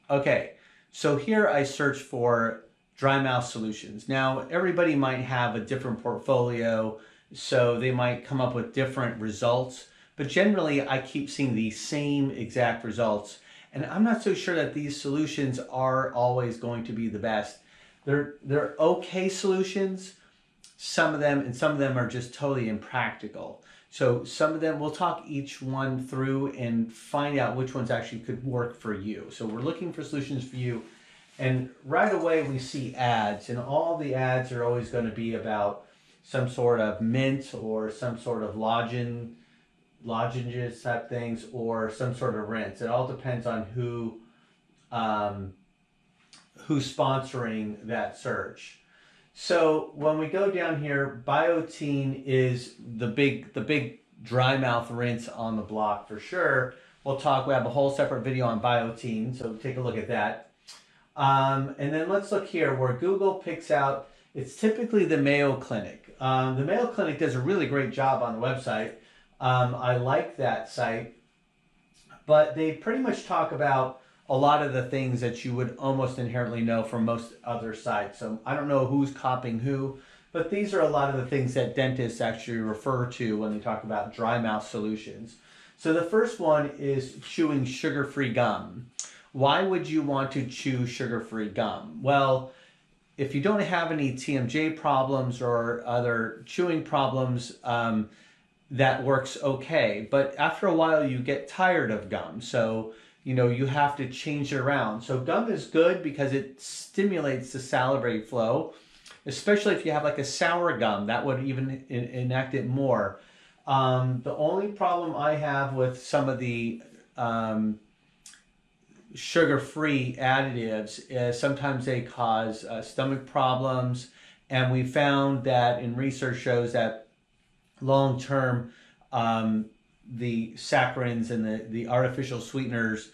Okay, so here I search for dry mouth solutions. Now, everybody might have a different portfolio, so they might come up with different results, but generally I keep seeing the same exact results. And I'm not so sure that these solutions are always going to be the best. They're okay solutions, some of them, and some of them are just totally impractical. So some of them, we'll talk each one through and find out which ones actually could work for you. So we're looking for solutions for you. And right away we see ads, and all the ads are always going to be about some sort of mint or some sort of lozenges type things, or some sort of rinse. It all depends on who's sponsoring that search. So when we go down here, Biotine is the big dry mouth rinse on the block for sure. We have a whole separate video on Biotine, so take a look at that. And then let's look here where Google picks out, it's typically the Mayo Clinic. The Mayo Clinic does a really great job on the website. I like that site, but they pretty much talk about a lot of the things that you would almost inherently know from most other sites. So I don't know who's copying who, but these are a lot of the things that dentists actually refer to when they talk about dry mouth solutions. So the first one is chewing sugar-free gum. Why would you want to chew sugar-free gum? Well, if you don't have any TMJ problems or other chewing problems, that works okay. But after a while, you get tired of gum. So you have to change it around. So gum is good because it stimulates the salivary flow, especially if you have like a sour gum, that would even enact it more. The only problem I have with some of the sugar-free additives is sometimes they cause stomach problems, and we found that in research shows that long-term the saccharins and the artificial sweeteners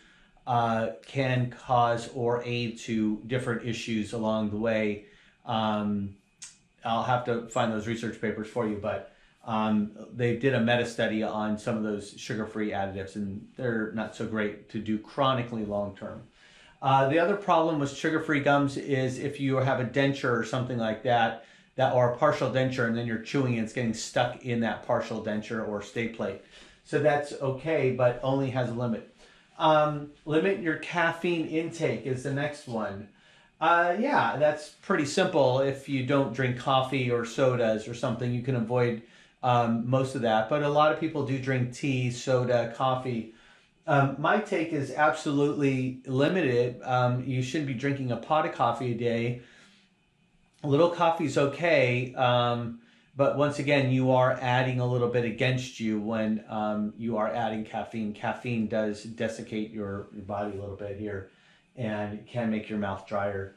can cause or aid to different issues along the way. I'll have to find those research papers for you, but they did a meta-study on some of those sugar-free additives, and they're not so great to do chronically long-term. The other problem with sugar-free gums is if you have a denture or something like that, or a partial denture, and then you're chewing and it's getting stuck in that partial denture or stay plate. So that's okay, but only has a limit. Limit your caffeine intake is the next one. Yeah, that's pretty simple. If you don't drink coffee or sodas or something, you can avoid most of that. But a lot of people do drink tea, soda, coffee. My take is absolutely limited. You shouldn't be drinking a pot of coffee a day. A little coffee is okay, but once again, you are adding a little bit against you when you are adding caffeine. Caffeine does desiccate your body a little bit here, and it can make your mouth drier.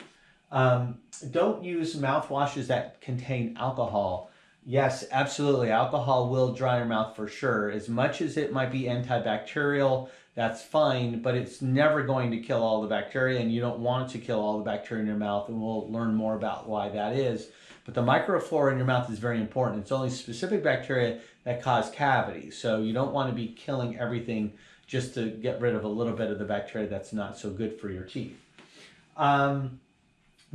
Don't use mouthwashes that contain alcohol. Yes, absolutely. Alcohol will dry your mouth for sure. As much as it might be antibacterial, that's fine, but it's never going to kill all the bacteria, and you don't want it to kill all the bacteria in your mouth, and we'll learn more about why that is. But the microflora in your mouth is very important. It's only specific bacteria that cause cavities, so you don't want to be killing everything just to get rid of a little bit of the bacteria that's not so good for your teeth. The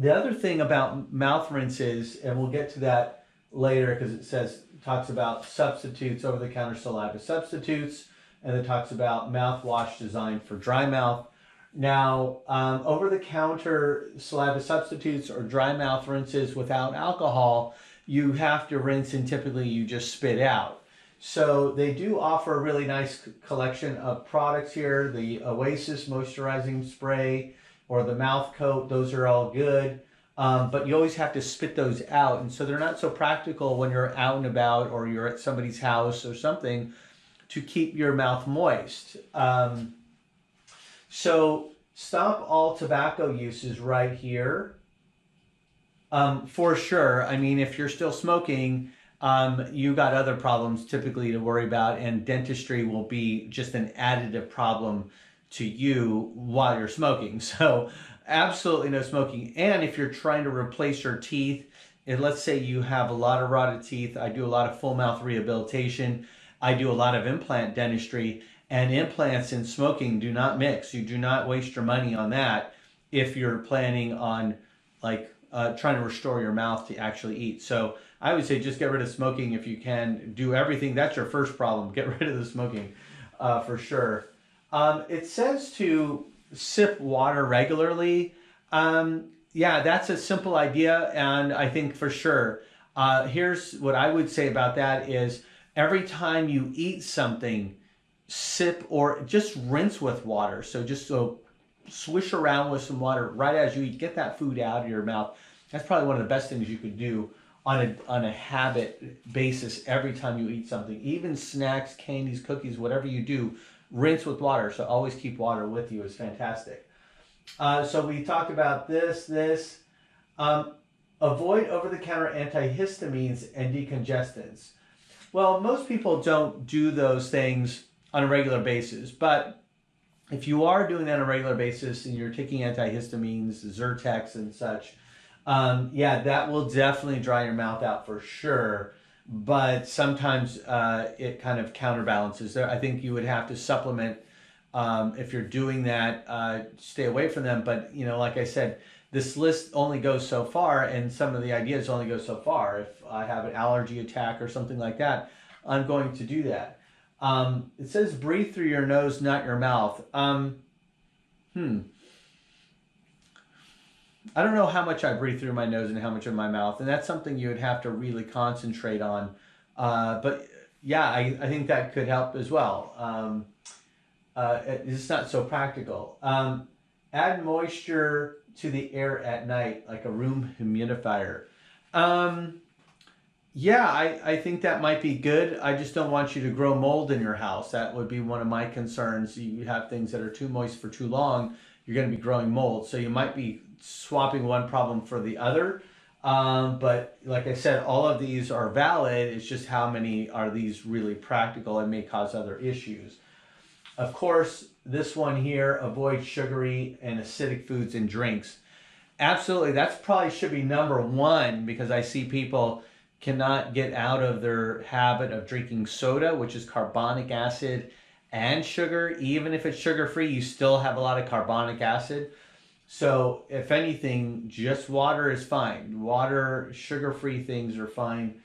other thing about mouth rinses, and we'll get to that later because it talks about substitutes, over-the-counter saliva substitutes, and it talks about mouthwash designed for dry mouth. Now, over-the-counter saliva substitutes or dry mouth rinses without alcohol, you have to rinse and typically you just spit out. So they do offer a really nice collection of products here. The Oasis moisturizing spray or the mouth coat, those are all good. But you always have to spit those out. And so they're not so practical when you're out and about or you're at somebody's house or something to keep your mouth moist. So stop all tobacco uses right here. For sure. I mean, if you're still smoking, you got other problems typically to worry about, and dentistry will be just an additive problem to you while you're smoking. So absolutely no smoking. And if you're trying to replace your teeth let's say you have a lot of rotted teeth. I do a lot of full mouth rehabilitation. I do a lot of implant dentistry, and implants and smoking do not mix. You do not waste your money on that if you're planning on like trying to restore your mouth to actually eat. So I would say just get rid of smoking if you can. Do everything. That's your first problem. Get rid of the smoking for sure. It says to sip water regularly. Yeah, that's a simple idea, and I think for sure. Here's what I would say about that is every time you eat something, sip or just rinse with water. So just so swish around with some water right as you eat. Get that food out of your mouth. That's probably one of the best things you could do on a habit basis every time you eat something. Even snacks, candies, cookies, whatever you do, rinse with water. So always keep water with you is fantastic. So we talked about this. Avoid over-the-counter antihistamines and decongestants. Well, most people don't do those things on a regular basis, but if you are doing that on a regular basis and you're taking antihistamines, Zyrtex and such, yeah, that will definitely dry your mouth out for sure. But sometimes it kind of counterbalances. There, I think you would have to supplement if you're doing that. Stay away from them. But you know, like I said, this list only goes so far, and some of the ideas only go so far. If I have an allergy attack or something like that, I'm going to do that. It says breathe through your nose, not your mouth. I don't know how much I breathe through my nose and how much in my mouth, and that's something you would have to really concentrate on. But yeah, I think that could help as well. It's not so practical. Add moisture to the air at night, like a room humidifier. Yeah, I think that might be good. I just don't want you to grow mold in your house. That would be one of my concerns. You have things that are too moist for too long, you're going to be growing mold. So you might be swapping one problem for the other. But like I said, all of these are valid. It's just how many are these really practical and may cause other issues. Of course, this one here, avoid sugary and acidic foods and drinks. Absolutely, that's probably should be number one because I see people cannot get out of their habit of drinking soda, which is carbonic acid and sugar. Even if it's sugar-free, you still have a lot of carbonic acid. So if anything, just water is fine. Water, sugar-free things are fine.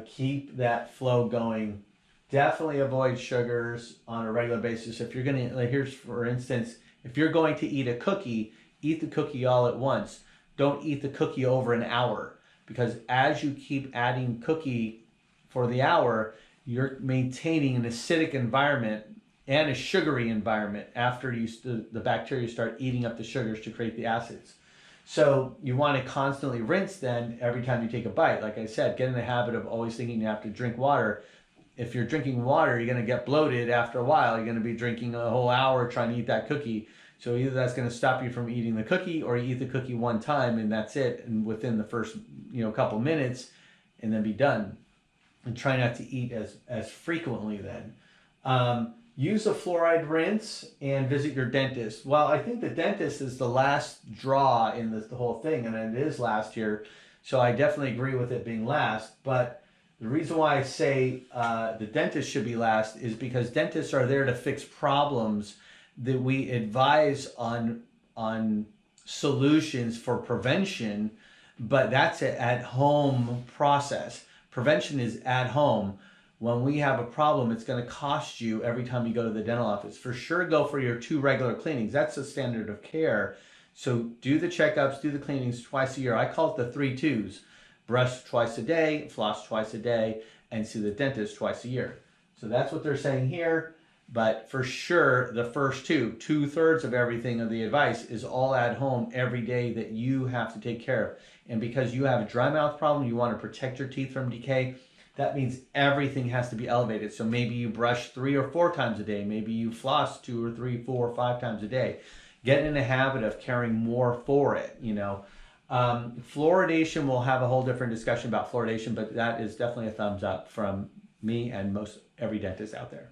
Keep that flow going. Definitely avoid sugars on a regular basis. If you're gonna, like here's for instance, if you're going to eat a cookie, eat the cookie all at once. Don't eat the cookie over an hour because as you keep adding cookie for the hour, you're maintaining an acidic environment and a sugary environment after the bacteria start eating up the sugars to create the acids. So you want to constantly rinse then every time you take a bite. Like I said, get in the habit of always thinking you have to drink water. If you're drinking water, you're going to get bloated after a while. You're going to be drinking a whole hour trying to eat that cookie. So either that's going to stop you from eating the cookie or you eat the cookie one time and that's it. And within the first couple minutes and then be done. And try not to eat as frequently then. Use a fluoride rinse and visit your dentist. Well, I think the dentist is the last draw in the whole thing, and it is last here. So I definitely agree with it being last. But the reason why I say the dentist should be last is because dentists are there to fix problems that we advise on solutions for prevention, but that's an at-home process. Prevention is at home. When we have a problem, it's going to cost you every time you go to the dental office. For sure, go for your 2 regular cleanings. That's the standard of care. So do the checkups, do the cleanings twice a year. I call it the 3 2s. Brush twice a day, floss twice a day, and see the dentist twice a year. So that's what they're saying here. But for sure, the first 2/3 of everything of the advice is all at home every day that you have to take care of. And because you have a dry mouth problem, you want to protect your teeth from decay. That means everything has to be elevated. So maybe you brush 3 or 4 times a day. Maybe you floss 2 or 3, 4 or 5 times a day. Get in the habit of caring more for it, Fluoridation, we'll have a whole different discussion about fluoridation, but that is definitely a thumbs up from me and most every dentist out there.